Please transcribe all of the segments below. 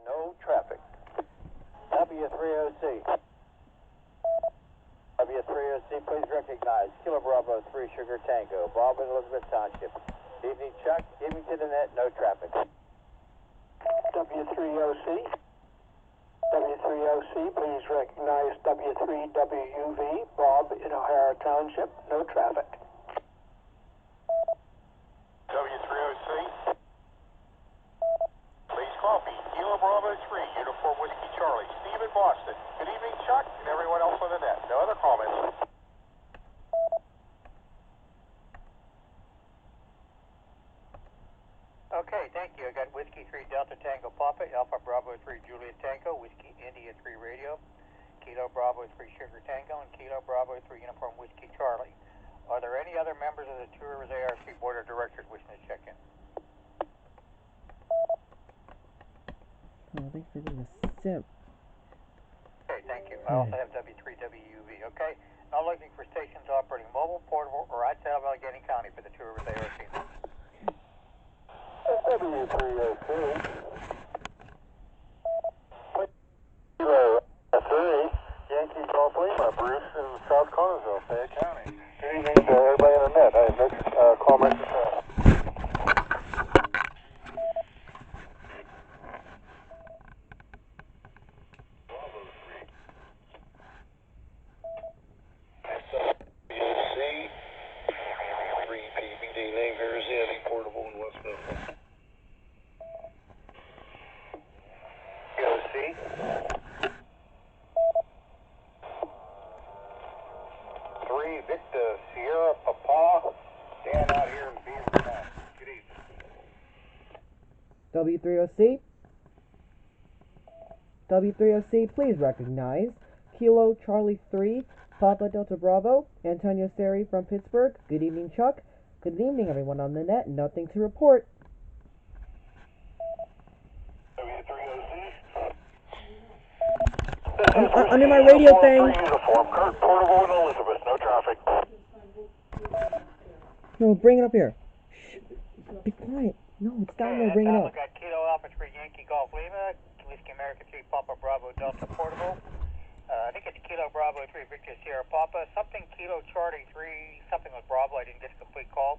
no traffic. W30C. W30C, please recognize Kilo Bravo 3 Sugar Tango, Bob and Elizabeth Township. Evening, Chuck. Evening to the net, no traffic. W30C. W30C, please recognize W3WUV, Bob in O'Hara Township, no traffic. W3OC. Please copy. Kilo Bravo 3, Uniform Whiskey Charlie. Steve in Boston. Good evening, Chuck, and everyone else on the net. No other comments. Okay, thank you. I got Whiskey 3 Delta Tango Papa, Alpha Bravo 3 Juliet Tango, Whiskey India 3 Radio, Kilo Bravo 3 Sugar Tango, and Kilo Bravo 3 Uniform Whiskey Charlie. Are there any other members of the Tours ARC Board of Directors wishing to check in? Oh, thanks for being a simp. Okay, thank you. I also have W3WUV, okay? Now looking for stations operating mobile, portable, or outside of Allegheny County for the Tours ARC. W3OC. Yankee Golf Lima, Bruce in South Connersville, Fayette County. Good evening to everybody on the net. I have no comments at all. Victor Sierra Papa, stand out here in Beaverton. Good evening. W3OC. W3OC, please recognize Kilo Charlie 3, Papa Delta Bravo, Antonio Seri from Pittsburgh. Good evening, Chuck. Good evening, everyone on the net. Nothing to report. Under my radio thing. Uniform, Kurt, Portable, and Elizabeth. No traffic. No, bring it up here. Shh. Be quiet. No, it's down there. Bring it up. We got Kilo Alpha 3 Yankee Golf Lima, Whiskey America 3 Papa Bravo Delta Portable. I think it's Kilo Bravo 3 Victor Sierra Papa. Something Kilo Charlie 3, something with Bravo. I didn't get a complete call.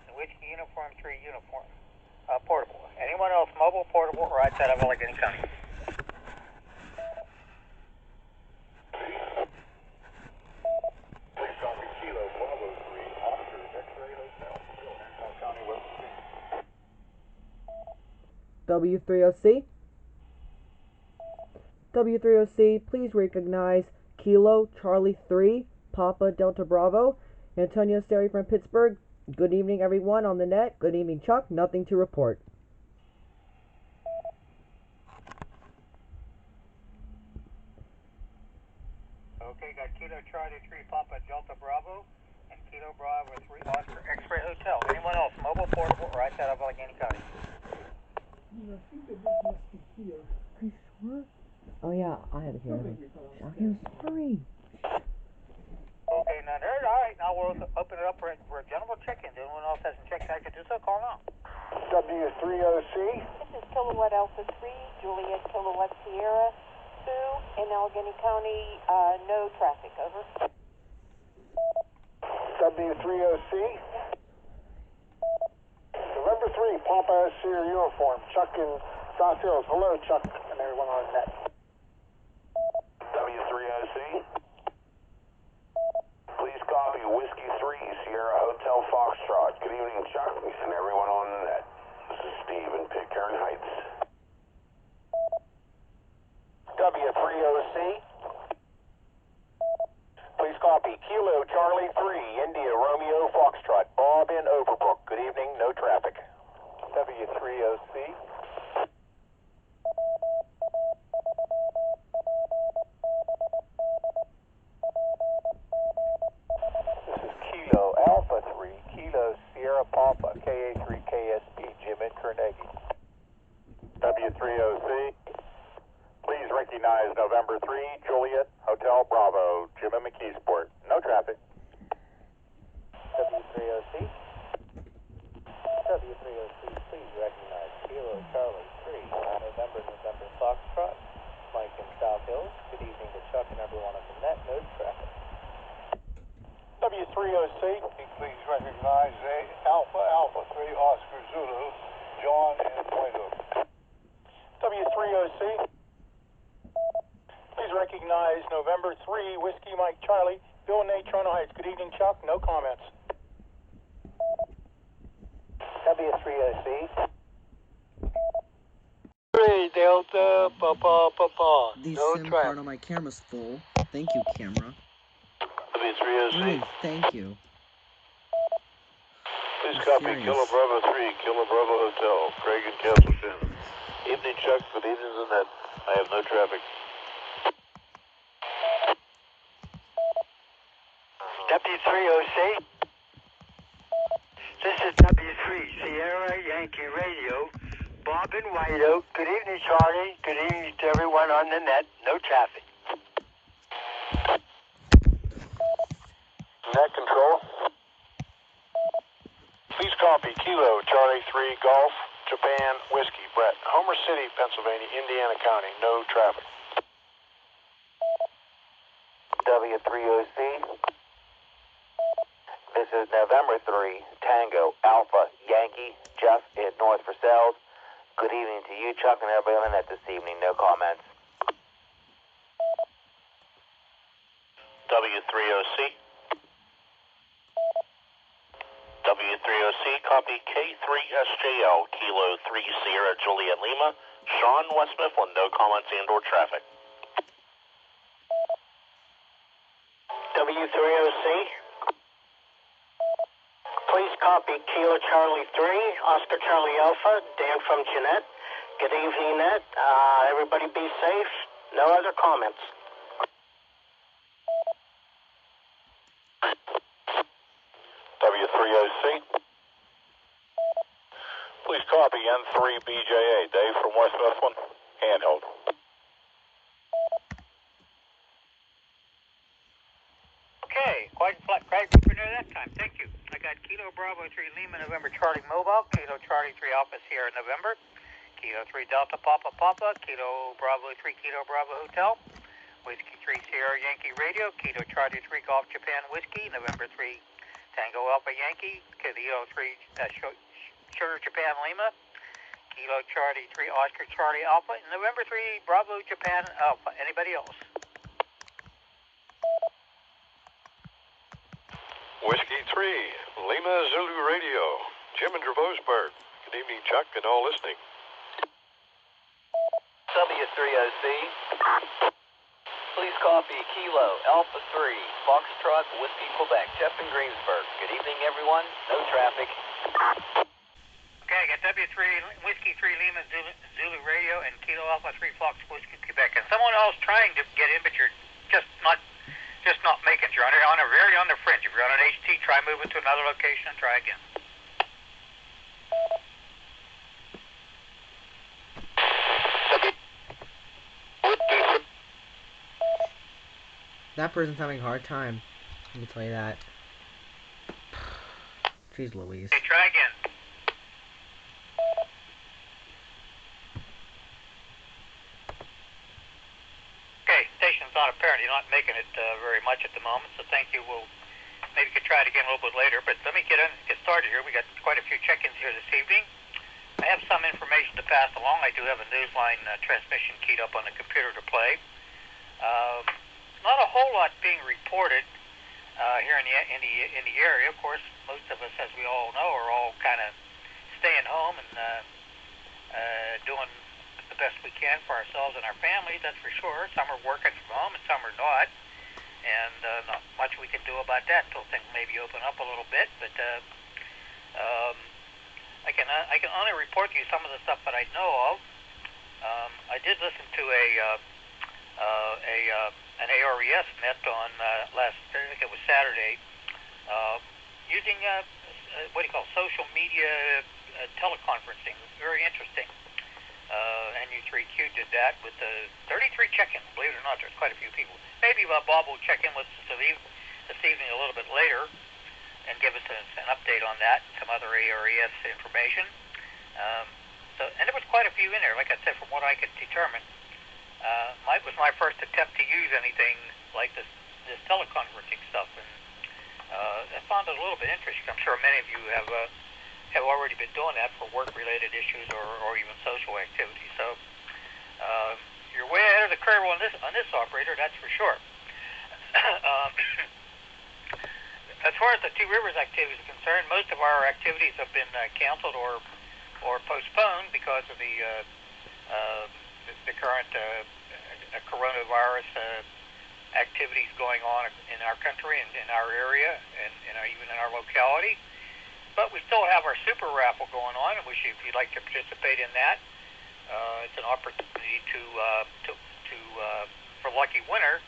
And Whiskey Uniform 3 Uniform Portable. Anyone else mobile, portable, or outside of Allegheny County? W3OC. W3OC, please recognize Kilo Charlie 3, Papa Delta Bravo, Antonio Seri from Pittsburgh. Good evening, everyone on the net. Good evening, Chuck. Nothing to report. Okay, got Kilo Charlie 3 Papa Delta Bravo and Kilo Bravo 3 Oscar X-Ray Hotel. Anyone else mobile, portable, or outside of Allegheny County? I think that this must be here. Are you sure? Oh yeah, I had it here. I'm sorry. Okay, none heard. All right, now we'll open it up for a general check-in. Anyone else hasn't checked, I can do so. Call now. W3OC. This is Kilowatt Alpha 3, Juliet Kilowatt Sierra 2, in Allegheny County, no traffic, over. W3OC. November 3, Papa Sierra Uniform, Chuck in South Hills. Hello, Chuck, and everyone on net. W3OC. Please copy Whiskey 3, Sierra Hotel Foxtrot. Good evening, Chuck, and everyone on the net. This is Steve in Pitcairn Heights. W3OC. Please copy Kilo Charlie 3, India Romeo Foxtrot, Bob in Overbrook. Good evening, no traffic. W3OC. This is Kilo Alpha 3, Kilo Sierra Papa, KA3KSP, Jim in Carnegie. W3OC. Please recognize November 3, Juliet, Hotel Bravo, Jim in McKeesport. No traffic. W3OC. W3OC, please recognize Kilo Charlie 3, November OC. Please recognize November 3, Whiskey Mike Charlie, Bill Nate, Toronto Heights. Good evening, Chuck. No comments. W3OC. 3 Delta, Papa. The No SIM track. card on my camera's full. Thank you, camera. W3OC. Thank you. Please I'm copy serious. Kilo Bravo 3, Kilo Bravo Hotel, Craig and Castleton. Evening, Chuck. Good evening, Annette. I have no traffic. W3OC. This is W3 Sierra Yankee Radio. Bob in White Oak. Good evening, Charlie. Good evening to everyone on the net. No traffic. Net control. Please copy Kilo Charlie 3 Golf, Japan Whiskey, Brett, Homer City, Pennsylvania, Indiana County. No traffic. W3OC. This is November 3, Tango, Alpha, Yankee, Jeff in North Versailles. Good evening to you, Chuck, and everybody on the net this evening. No comments. W3OC. W3OC, copy K3SJL, Kilo 3 Sierra Juliet Lima, Sean, West Mifflin. No comments and or traffic. W3OC. Please copy Kilo Charlie 3, Oscar Charlie Alpha, Dan from Jeanette. Good evening, Ned. Everybody be safe. No other comments. W3OC. Please copy N3BJA, Dave from West Mifflin, handheld. Okay, quite for near that time. Thank you. I got Kilo Bravo 3 Lima November Charlie Mobile, Kilo Charlie 3 Alpha Sierra November, Kilo 3 Delta Papa Papa, Kilo Bravo 3 Kilo Bravo Hotel, Whiskey 3 Sierra Yankee Radio, Kilo Charlie 3 Golf Japan Whiskey, November 3 Tango Alpha Yankee, Kilo 3 Sugar Japan Lima, Kilo Charlie 3 Oscar Charlie Alpha, and November 3 Bravo Japan Alpha. Anybody else? Whiskey 3, Lima Zulu Radio, Jim in Dravosburg. Good evening, Chuck, and all listening. W3OC. Please copy Kilo Alpha 3, Foxtrot, Whiskey, Quebec, Jeff in Greensburg. Good evening, everyone. No traffic. Okay, I got W3 Whiskey 3 Lima Zulu Radio and Kilo Alpha 3 Fox Whiskey Quebec. And someone else trying to get in, but you're just not making it. You're on the fringe. If you're on an HT, try moving to another location and try again. That person's having a hard time. Let me tell you that. Jeez Louise. Okay, try again. Okay, station's not apparent. You're not making it very much at the moment, so thank you. We'll maybe could try it again a little bit later, but let me get started here. We got quite a few check-ins here this evening. I have some information to pass along. I do have a Newsline transmission keyed up on the computer to play. Not a whole lot being reported here in the area. Of course, most of us, as we all know, are all kind of staying home and doing the best we can for ourselves and our families. That's for sure. Some are working from home and some are not, and not much we can do about that until things maybe open up a little bit. But I can only report to you some of the stuff that I know of. I did listen to an ARES net on I think it was Saturday, using social media teleconferencing. Very interesting. NU3Q did that with 33 check-ins. Believe it or not, there's quite a few people. Maybe Bob will check in with us this evening a little bit later and give us an update on that and some other ARES information. And there was quite a few in there, like I said, from what I could determine. It was my first attempt to use anything like this teleconferencing stuff, and I found it a little bit interesting. I'm sure many of you have already been doing that for work-related issues or even social activities. So You're way ahead of the curve on this operator, that's for sure. As far as the Two Rivers activities are concerned, most of our activities have been canceled or postponed because of the current coronavirus activities going on in our country and in our area and even in our locality. But we still have our super raffle going on, and if you'd like to participate in that, it's an opportunity for lucky winner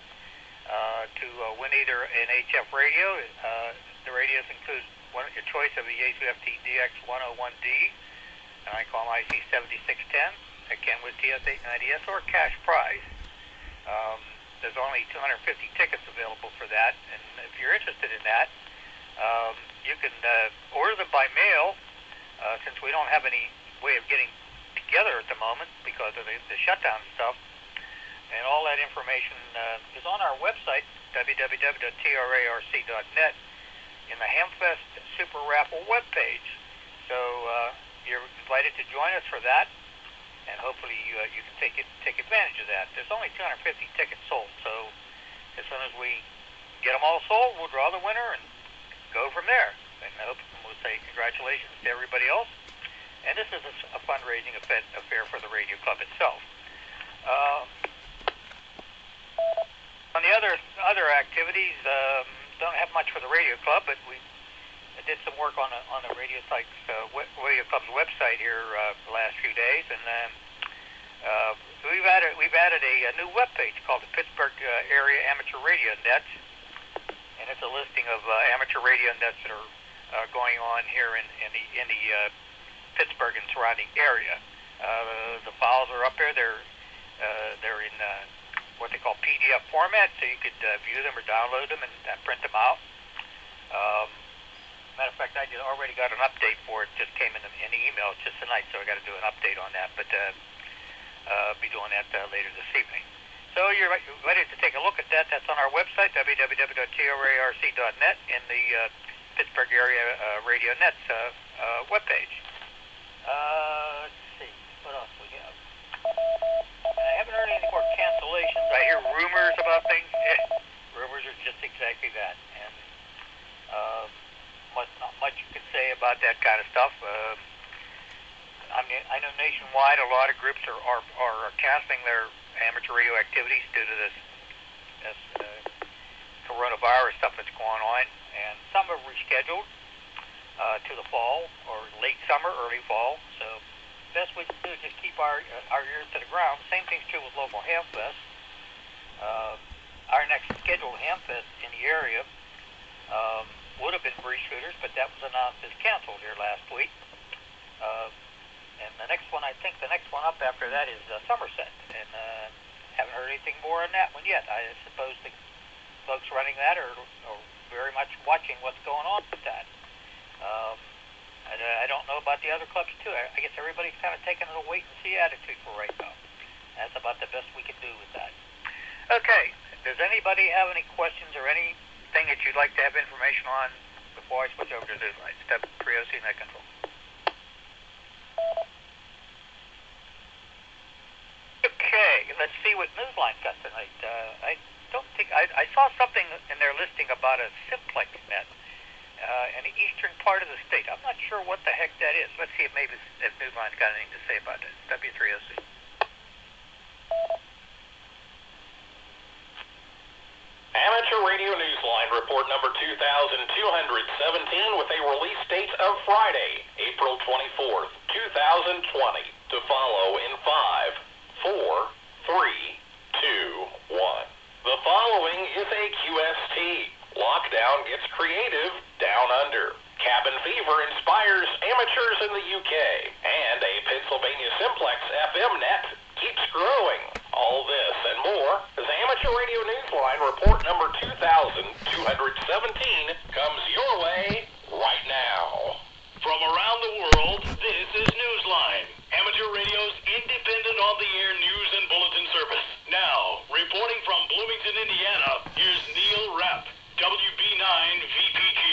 to win either an HF radio. The radios include your choice of a Yaesu FT-DX101D, and I call IC 7610, again with TS890S, or a cash prize. There's only 250 tickets available for that, and if you're interested in that, you can order them by mail, since we don't have any way of getting together at the moment because of the shutdown and stuff. And all that information is on our website, www.trarc.net, in the Hamfest Super Raffle webpage. So you're invited to join us for that, and hopefully you can take advantage of that. There's only 250 tickets sold, so as soon as we get them all sold, we'll draw the winner and go from there. And I hope we'll say congratulations to everybody else. And this is a fundraising affair for the radio club itself. On the other activities, don't have much for the radio club, but we did some work on the radio club's website here the last few days, and we've added a new webpage called the Pittsburgh Area Amateur Radio Net, and it's a listing of amateur radio nets that are going on here in the Pittsburgh and surrounding area. The files are up there. They're in what they call PDF format, so you could view them or download them and print them out. Matter of fact, I already got an update for it. Just came in the email just tonight, so I got to do an update on that. But be doing that later this evening. So you're ready to take a look at that. That's on our website, www.trarc.net, in the Pittsburgh Area Radio Nets webpage. Let's see, what else we have? I haven't heard any more cancellations. I hear rumors about things. Rumors are just exactly that. And not much you can say about that kind of stuff. I mean, I know nationwide a lot of groups are canceling their amateur radio activities due to this coronavirus stuff that's going on, and some have rescheduled to the fall or late summer, early fall. So best we can do is just keep our ears to the ground. Same thing's true with local Hamfest. Our next scheduled Hamfest in the area would have been Breeze Shooters, but that was announced as canceled here last week. And the next one, I think the next one up after that is Somerset, and haven't heard anything more on that one yet. I suppose the folks running that are very much watching what's going on with that. I don't know about the other clubs too. I guess everybody's kind of taking a wait-and-see attitude for right now. That's about the best we can do with that. Okay, does anybody have any questions or anything that you'd like to have information on before I switch over to Newsline? Step 3OC Net Control. Okay, let's see what Newsline's got tonight. I don't think I saw something in their listing about a simplex net in the eastern part of the state. I'm not sure what the heck that is. Let's see if Newsline's got anything to say about it. W3OC. Amateur Radio Newsline report number 2217 with a release date of Friday, April 24th, 2020. To follow in 5, 4, 3, 2, 1. The following is a QST. Lockdown gets creative down under. Cabin fever inspires amateurs in the UK. And a Pennsylvania Simplex FM net keeps growing. All this and more as Amateur Radio Newsline report number 2217 comes your way right now. From around the world, this is Newsline, Amateur Radio's independent on-the-air news and bulletin service. Now, reporting from Bloomington, Indiana, here's Neil Rapp, WB9VPG.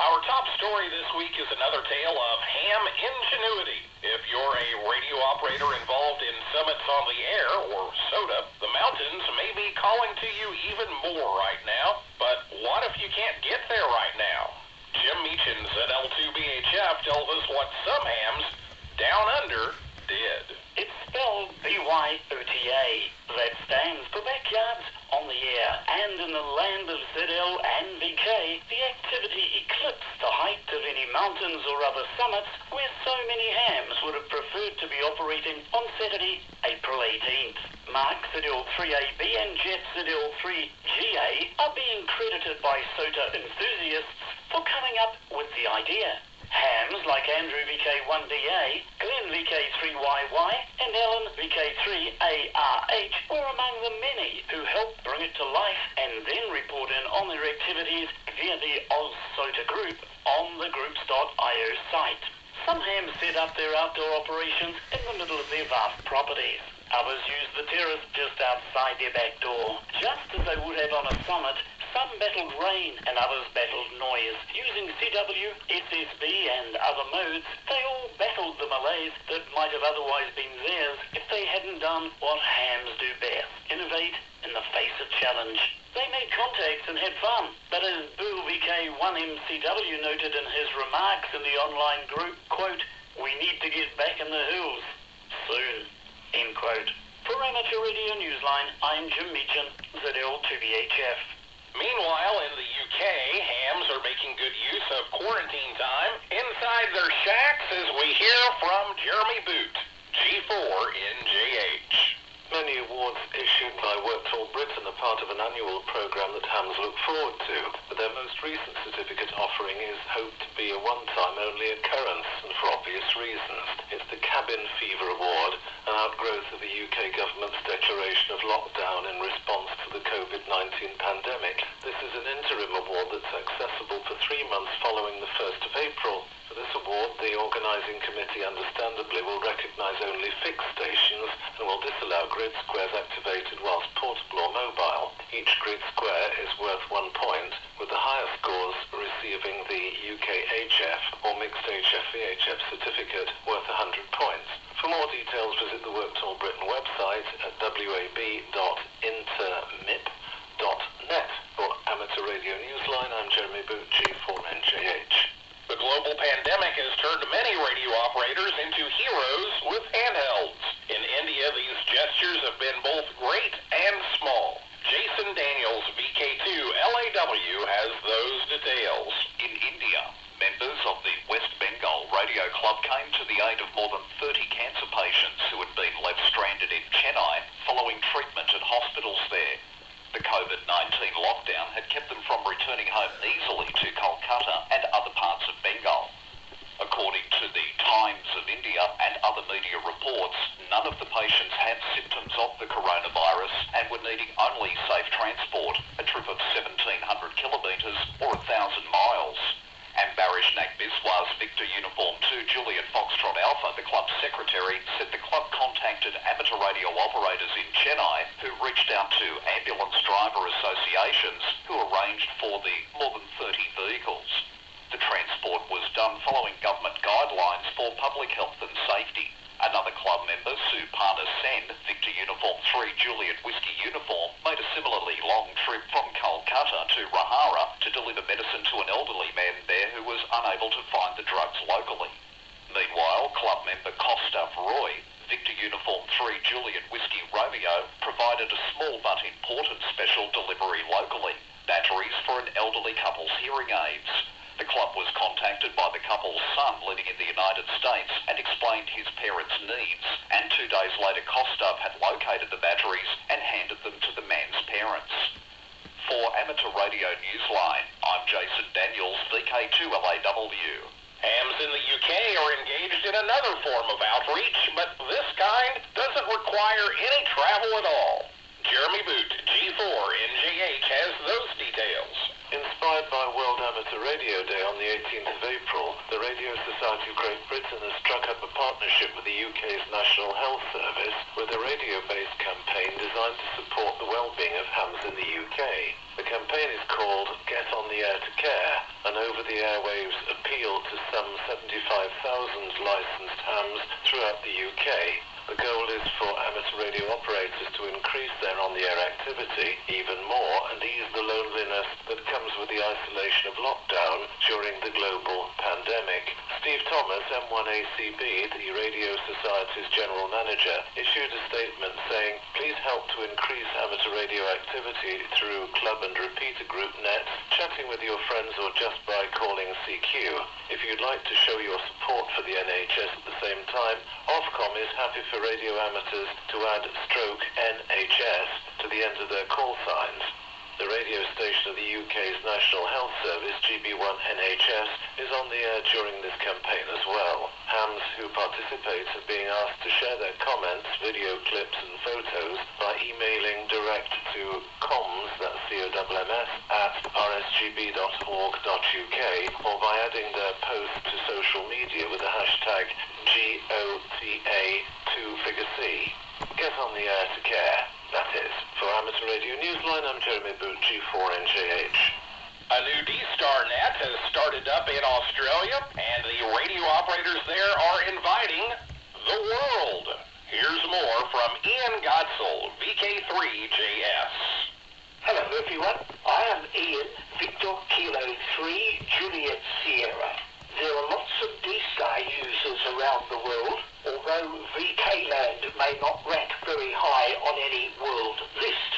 Our top story this week is another tale of ham ingenuity. If you're a radio operator involved in summits on the air, or SOTA, the mountains may be calling to you even more right now, but what if you can't get there right now? Jim Meachin, ZL2BHF, tells us what some hams down under did. It's spelled BYOTA. That stands for Backyards on the Air. And in the land of ZL and VK, the activity eclipsed the height of any mountains or other summits where so many hams would have preferred to be operating on Saturday, April 18th. Mark ZL3AB and Jet ZL3GA are being credited by SOTA enthusiasts for coming up with the idea. Hams like Andrew VK1DA, Glenn VK3YY, and Ellen VK3ARH were among the many who helped bring it to life and then report in on their activities via the OzSOTA group on the groups.io site. Some hams set up their outdoor operations in the middle of their vast properties. Others used the terrace just outside their back door. Just as they would have on a summit, some battled rain and others battled noise. Using CW, SSB and other modes, they all battled the malaise that might have otherwise been theirs if they hadn't done what hams do best: innovate in the face of challenge. They made contacts and had fun, but as Bill VK1MCW noted in his remarks in the online group, quote, "We need to get back in the hills soon," end quote. For Amateur Radio Newsline, I'm Jim Meachin, ZL2BHF. Meanwhile, in the UK, hams are making good use of quarantine time inside their shacks as we hear from Jeremy Boot, G4NJH. Many awards issued by Work Talk Britain are part of an annual programme that hams look forward to, but their most recent certificate offering is hoped to be a one-time only occurrence, and for obvious reasons. It's the Cabin Fever Award, an outgrowth of the UK government's declaration of lockdown in response to the COVID-19 pandemic. This is an interim award that's accessible for 3 months following the 1st of April. For this award, the organising committee understandably will recognise only fixed stations and will disallow grid squares activated whilst portable or mobile. Each grid square is worth 1 point, with the higher scores receiving the UKHF or Mixed HF-VHF certificate worth 100 points. For more details, visit the Work Talk Britain website at wab.intermip.net. For Amateur Radio Newsline, I'm Jeremy Boot, G4NJH. The global pandemic has turned many radio operators into heroes with handhelds. In India, these gestures have been both great and small. Jason Daniels, VK2LAW, has those details. In India, members of the West Bengal Radio Club came to the aid of more than 30 cancer patients who had been left stranded in Chennai following treatment at hospitals there. The COVID-19 lockdown had kept them from returning home easily to Kolkata and other parts of Bengal. According to the Times of India and other media reports, none of the patients had symptoms of the coronavirus and were needing only safe transport, a trip of 1,700 kilometres or 1,000 miles. Ambarish Nagbiswas, Victor Uniform 2, Juliet Foxtrot Alpha, the club's secretary, said the club contacted amateur radio operators in Chennai who reached out to ambulance driver associations who arranged for the more than 30 vehicles. The transport was done following government guidelines for public health and safety. Another club member, Suparna Sen, Victor Uniform 3, Juliet Whiskey Uniform, made a similarly long trip from Kolkata to Rahara to deliver medicine to an elderly man there who was unable to find the drugs locally. Meanwhile, club member Kostav Roy, Victor Uniform 3, Juliet Whiskey Romeo, provided a small but important special delivery locally: batteries for an elderly couple's hearing aids. The club was contacted by the couple's son living in the United States and explained his parents' needs, and 2 days later Kostav had located the batteries and handed them to the man's parents. For Amateur Radio Newsline, I'm Jason Daniels, VK2LAW. Hams in the UK are engaged in another form of outreach, but this kind doesn't require any travel at all. Jeremy Boot, G4NJH, has those details. Inspired by World Amateur Radio Day on the 18th of April, the Radio Society of Great Britain has struck up a partnership with the UK's National Health Service with a radio-based campaign designed to support the well-being of hams in the UK. The campaign is called Get on the Air to Care, an over-the-airwaves appeal to some 75,000 licensed hams throughout the UK. The goal is for amateur radio operators to increase their on-the-air activity even more and ease the loneliness that comes with the isolation of lockdown during the global pandemic. Steve Thomas, M1ACB, the Radio Society's General Manager, issued a statement saying, please help to increase amateur radio activity through club and repeater group nets, chatting with your friends or just by calling CQ. If you'd like to show your support for the NHS at the same time, Ofcom is happy for radio amateurs to add stroke NHS to the end of their call signs. The radio station of the UK's National Health Service, GB1 NHS, is on the air during this campaign as well. Hams who participate are being asked to share their comments, video clips and photos by emailing direct to comms, that's C-O-M-M-S, at rsgb.org.uk, or by adding their post to social media with the hashtag GOTA2C. Get on the air to care. That is. For Amateur Radio Newsline, I'm Jeremy Boot, G4NJH. A new D-Star net has started up in Australia, and the radio operators there are inviting the world. Here's more from Ian Godsell, VK3JS. Hello everyone, I am Ian, Victor Kilo 3, Juliet Sierra. There are lots of D-Star users around the world, although VK-Land may not rank very high on any world list.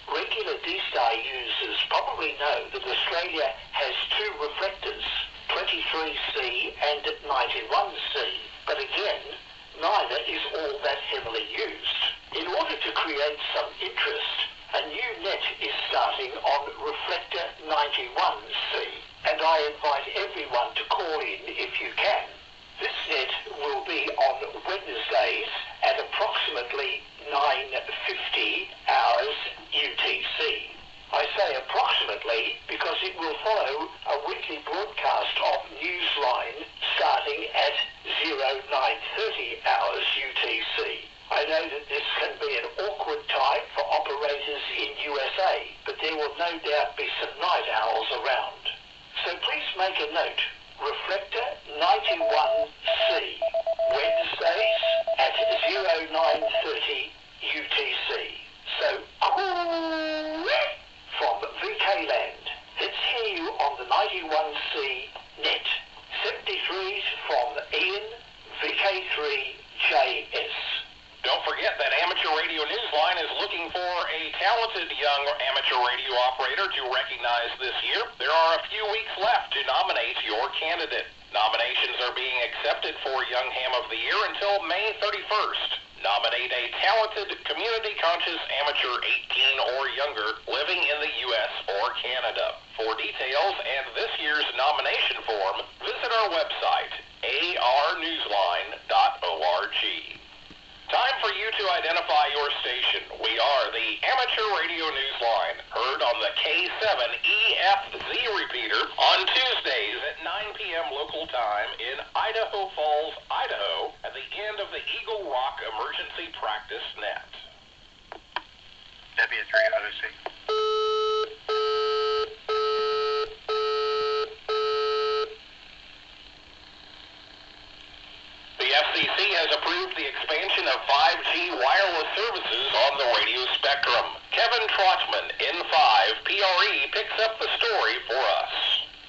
Regular D-Star users probably know that Australia has two reflectors, 23C and 91C, but again, neither is all that heavily used. In order to create some interest, a new net is starting on reflector 91C, and I invite everyone to call in if you can. This net will be on Wednesdays at approximately 9:50 hours UTC. I say approximately because it will follow a weekly broadcast of Newsline starting at 09:30 hours UTC. I know that this can be an awkward time for operators in USA, but there will no doubt be some night owls around. So please make a note. Reflector 91C, Wednesdays at 09:30 UTC. So, from VK-Land, let's hear you on the 91C net. 73s from Ian, VK3JS. Don't forget that Amateur Radio Newsline is looking for a talented young amateur radio operator to recognize this year. There are a few weeks left to nominate your candidate. Nominations are being accepted for Young Ham of the Year until May 31st. Nominate a talented, community-conscious amateur 18 or younger living in the U.S. or Canada. For details and this year's nomination form, visit our website, arnewsline.org. Time for you to identify your station. We are the Amateur Radio Newsline, heard on the K7EFZ repeater on Tuesdays at 9 p.m. local time in Idaho Falls, Idaho, at the end of the Eagle Rock Emergency Practice Net. W3OC. The FCC has approved the expansion of 5G wireless services on the radio spectrum. Kevin Trotman, N5 PRE, picks up the story for us.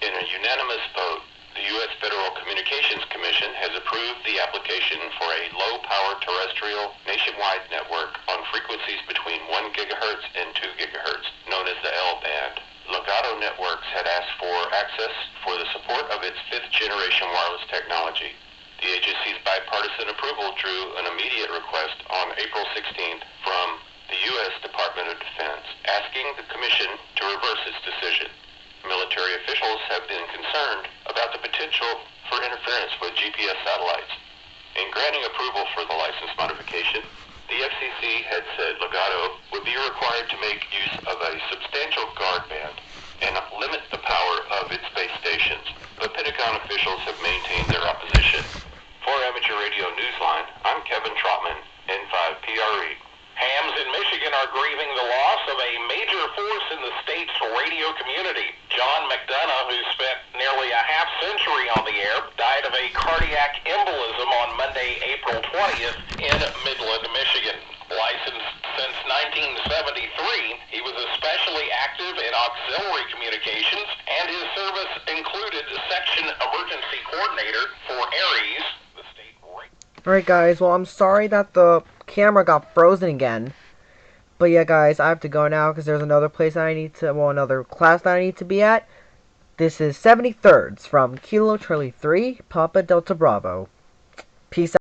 In a unanimous vote, the U.S. Federal Communications Commission has approved the application for a low-power terrestrial nationwide network on frequencies between 1 gigahertz and 2 gigahertz, known as the L-band. Legato Networks had asked for access for the support of its fifth-generation wireless technology. The agency's bipartisan approval drew an immediate request on April 16th from the U.S. Department of Defense, asking the Commission to reverse its decision. Military officials have been concerned about the potential for interference with GPS satellites. In granting approval for the license modification, the FCC had said Legato would be required to make use of a substantial guard band and limit the power of its base stations, but Pentagon officials have maintained their opposition. For Amateur Radio Newsline, I'm Kevin Trotman, N5 PRE. Hams in Michigan are grieving the loss of a major force in the state's radio community. John McDonough, who spent nearly a half-century on the air, died of a cardiac embolism on Monday, April 20th in Midland, coordinator for Aries, the state rank. Alright guys, well I'm sorry that the camera got frozen again. But yeah guys, I have to go now because there's another place that I need to, well another class that I need to be at. This is 73rds from Kilo Charlie 3, Papa Delta Bravo. Peace out.